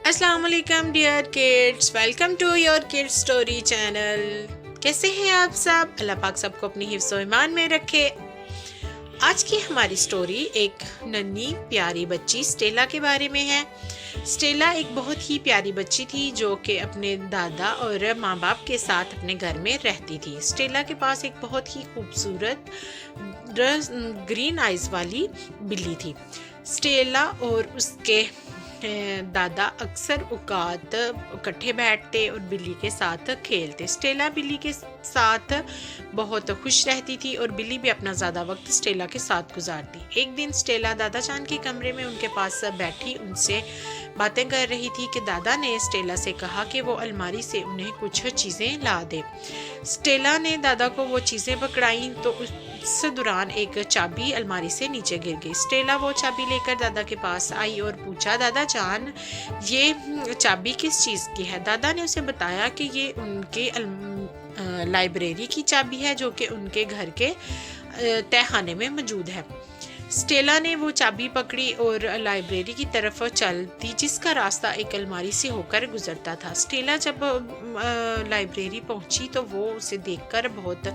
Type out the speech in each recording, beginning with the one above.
السلام علیکم dear kids, welcome to your kid story channel. کیسے ہیں آپ سب؟ اللہ پاک سب کو اپنی حفظ و ایمان میں رکھے۔ آج کی ہماری سٹوری ایک ننھی پیاری بچی سٹیلا کے بارے میں ہے۔ سٹیلا ایک بہت ہی پیاری بچی تھی جو کہ اپنے دادا اور ماں باپ کے ساتھ اپنے گھر میں رہتی تھی۔ سٹیلا کے پاس ایک بہت ہی خوبصورت گرین آئیز والی بلی تھی۔ سٹیلا اور اس کے دادا اکثر اوقات اکٹھے بیٹھتے اور بلی کے ساتھ کھیلتے۔ سٹیلا بلی کے ساتھ بہت خوش رہتی تھی اور بلی بھی اپنا زیادہ وقت سٹیلا کے ساتھ گزارتی۔ ایک دن سٹیلا دادا جان کے کمرے میں ان کے پاس بیٹھی ان سے باتیں کر رہی تھی کہ دادا نے سٹیلا سے کہا کہ وہ الماری سے انہیں کچھ چیزیں لا دے۔ سٹیلا نے دادا کو وہ چیزیں پکڑائیں تو اس دوران ایک چابی الماری سے نیچے گر گئی۔ سٹیلا وہ چابی لے کر دادا کے پاس آئی اور پوچھا، دادا جان یہ چابی کس چیز کی ہے؟ دادا نے اسے بتایا کہ یہ ان کے لائبریری کی چابی ہے جو کہ ان کے گھر کے تہہ خانے میں موجود ہے۔ سٹیلا نے وہ چابی پکڑی اور لائبریری کی طرف چل دی جس کا راستہ ایک الماری سے ہو کر گزرتا تھا۔ سٹیلا جب لائبریری پہنچی تو وہ اسے دیکھ کر بہت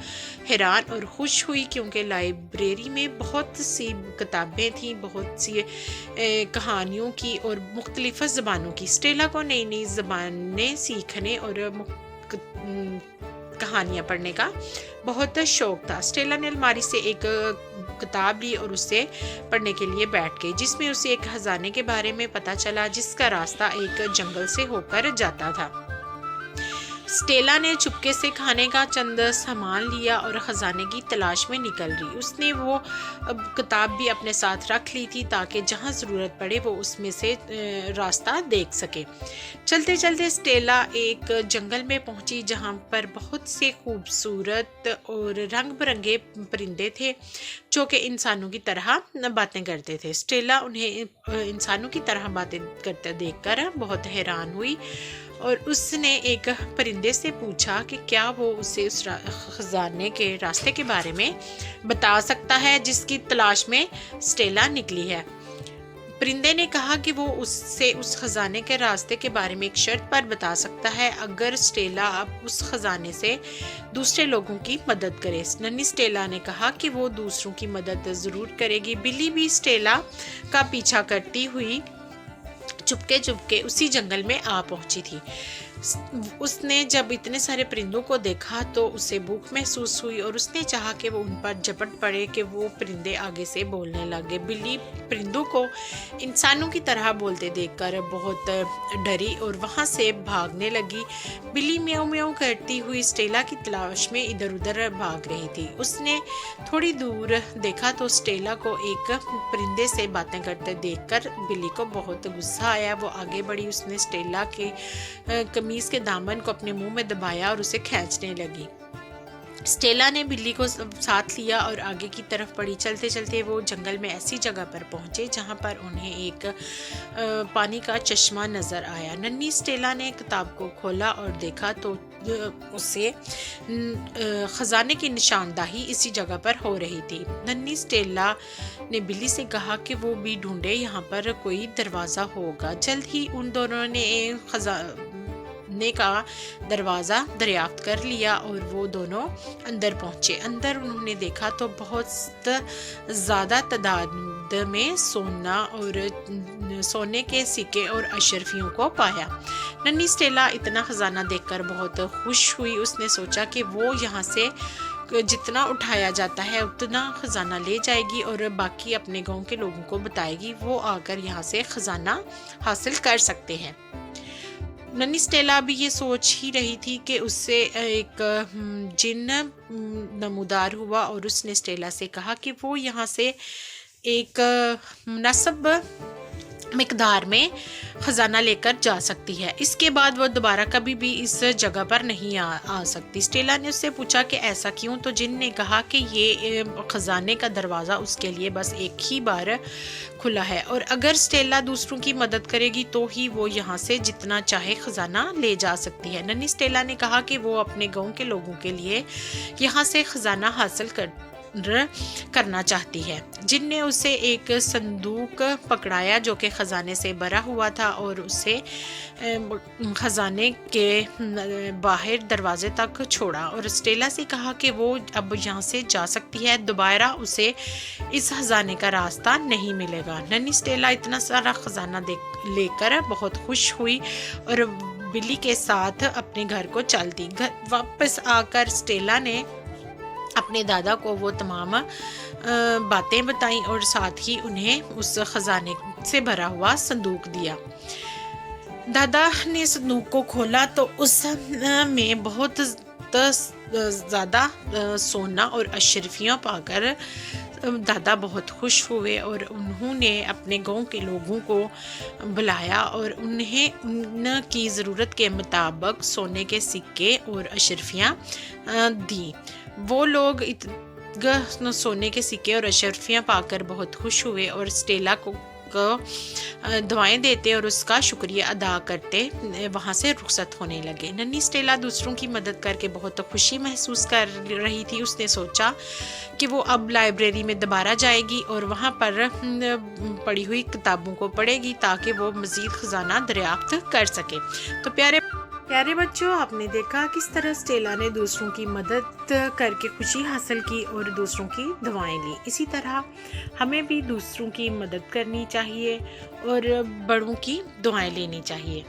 حیران اور خوش ہوئی کیونکہ لائبریری میں بہت سی کتابیں تھیں، بہت سی کہانیوں کی اور مختلف زبانوں کی۔ سٹیلا کو نئی نئی زبانیں سیکھنے اور کہانیاں پڑھنے کا بہت شوق تھا۔ سٹیلا نے الماری سے ایک کتاب لی اور اسے پڑھنے کے لیے بیٹھ گئی جس میں اسے ایک خزانے کے بارے میں پتہ چلا جس کا راستہ ایک جنگل سے ہو کر جاتا تھا۔ سٹیلا نے چپکے سے کھانے کا چند سامان لیا اور خزانے کی تلاش میں نکل رہی۔ اس نے وہ کتاب بھی اپنے ساتھ رکھ لی تھی تاکہ جہاں ضرورت پڑے وہ اس میں سے راستہ دیکھ سکے۔ چلتے چلتے سٹیلا ایک جنگل میں پہنچی جہاں پر بہت سے خوبصورت اور رنگ برنگے پرندے تھے جو کہ انسانوں کی طرح باتیں کرتے تھے۔ سٹیلا انہیں انسانوں کی طرح باتیں کرتے دیکھ کر بہت حیران ہوئی اور اس نے ایک پرندے سے پوچھا کہ کیا وہ اسے اس خزانے کے راستے کے بارے میں بتا سکتا ہے جس کی تلاش میں سٹیلا نکلی ہے۔ پرندے نے کہا کہ وہ اس سے اس خزانے کے راستے کے بارے میں ایک شرط پر بتا سکتا ہے اگر سٹیلا اب اس خزانے سے دوسرے لوگوں کی مدد کرے۔ ننھی سٹیلا نے کہا کہ وہ دوسروں کی مدد ضرور کرے گی۔ بلی بھی سٹیلا کا پیچھا کرتی ہوئی چپکے چپکے اسی جنگل میں آ پہنچی تھی۔ اس نے جب اتنے سارے پرندوں کو دیکھا تو اسے بھوک محسوس ہوئی اور اس نے چاہا کہ وہ ان پر جھپٹ پڑے کہ وہ پرندے آگے سے بولنے لگے۔ بلی پرندوں کو انسانوں کی طرح بولتے دیکھ کر بہت ڈری اور وہاں سے بھاگنے لگی۔ بلی میاؤں میاؤں کرتی ہوئی سٹیلا کی تلاش میں ادھر ادھر بھاگ رہی تھی۔ اس نے تھوڑی دور دیکھا تو سٹیلا کو ایک پرندے سے باتیں کرتے دیکھ کر بلی کو بہت غصہ آیا۔ وہ آگے بڑھی، اس نے سٹیلا کے قمیض کے دامن کو اپنے منہ میں دبایا اور اسے کھینچنے لگی۔ سٹیلا نے بلی کو ساتھ لیا اور آگے کی طرف بڑھی۔ چلتے چلتے وہ جنگل میں ایسی جگہ پر پہنچے جہاں پر انہیں ایک پانی کا چشمہ نظر آیا۔ ننھی سٹیلا نے کتاب کو کھولا اور دیکھا تو اسے خزانے کی نشاندہی اسی جگہ پر ہو رہی تھی۔ ننھی سٹیلا نے بلی سے کہا کہ وہ بھی ڈھونڈے، یہاں پر کوئی دروازہ ہوگا۔ جلد ہی ان دونوں نے خزانے کا دروازہ دریافت کر لیا اور وہ دونوں اندر پہنچے۔ اندر انہوں نے دیکھا تو بہت زیادہ تعداد میں سونے کے سکے اور اشرفیوں کو پایا۔ ننھی سٹیلا اتنا خزانہ دیکھ کر بہت خوش ہوئی۔ اس نے سوچا کہ وہ یہاں سے جتنا اٹھایا جاتا ہے اتنا خزانہ لے جائے گی اور باقی اپنے گاؤں کے لوگوں کو بتائے گی، وہ آ کر یہاں سے خزانہ حاصل کر سکتے ہیں۔ ننھی سٹیلا بھی یہ سوچ ہی رہی تھی کہ اس سے ایک جن نمودار ہوا اور اس نے سٹیلا سے کہا کہ وہ یہاں سے ایک مناسب مقدار میں خزانہ لے کر جا سکتی ہے، اس کے بعد وہ دوبارہ کبھی بھی اس جگہ پر نہیں آ سکتی۔ سٹیلا نے اس سے پوچھا کہ ایسا کیوں؟ تو جن نے کہا کہ یہ خزانے کا دروازہ اس کے لیے بس ایک ہی بار کھلا ہے اور اگر سٹیلا دوسروں کی مدد کرے گی تو ہی وہ یہاں سے جتنا چاہے خزانہ لے جا سکتی ہے۔ ننھی سٹیلا نے کہا کہ وہ اپنے گاؤں کے لوگوں کے لیے یہاں سے خزانہ حاصل کرنا چاہتی ہے۔ جن نے اسے ایک صندوق پکڑایا جو کہ خزانے سے بھرا ہوا تھا اور اسے خزانے کے باہر دروازے تک چھوڑا اور اسٹیلا سے کہا کہ وہ اب یہاں سے جا سکتی ہے، دوبارہ اسے اس خزانے کا راستہ نہیں ملے گا۔ ننھی اسٹیلا اتنا سارا خزانہ لے کر بہت خوش ہوئی اور بلی کے ساتھ اپنے گھر کو چل دی۔ واپس آ کر اسٹیلا نے اپنے دادا کو وہ تمام باتیں بتائیں اور ساتھ ہی انہیں اس خزانے سے بھرا ہوا صندوق دیا۔ دادا نے صندوق کو کھولا تو اس میں بہت زیادہ سونا اور اشرفیاں پا کر دادا بہت خوش ہوئے اور انہوں نے اپنے گاؤں کے لوگوں کو بلایا اور انہیں ان کی ضرورت کے مطابق سونے کے سکے اور اشرفیاں دیں۔ وہ لوگ سونے کے سکے اور اشرفیاں پا کر بہت خوش ہوئے اور اسٹیلا کو دعائیں دیتے اور اس کا شکریہ ادا کرتے وہاں سے رخصت ہونے لگے۔ ننھی اسٹیلا دوسروں کی مدد کر کے بہت خوشی محسوس کر رہی تھی۔ اس نے سوچا کہ وہ اب لائبریری میں دوبارہ جائے گی اور وہاں پر پڑھی ہوئی کتابوں کو پڑھے گی تاکہ وہ مزید خزانہ دریافت کر سکے۔ تو پیارے بچوں، آپ نے دیکھا کس طرح اسٹیلا نے دوسروں کی مدد کر کے خوشی حاصل کی اور دوسروں کی دعائیں لی۔ اسی طرح ہمیں بھی دوسروں کی مدد کرنی چاہیے اور بڑوں کی دعائیں لینی چاہیے۔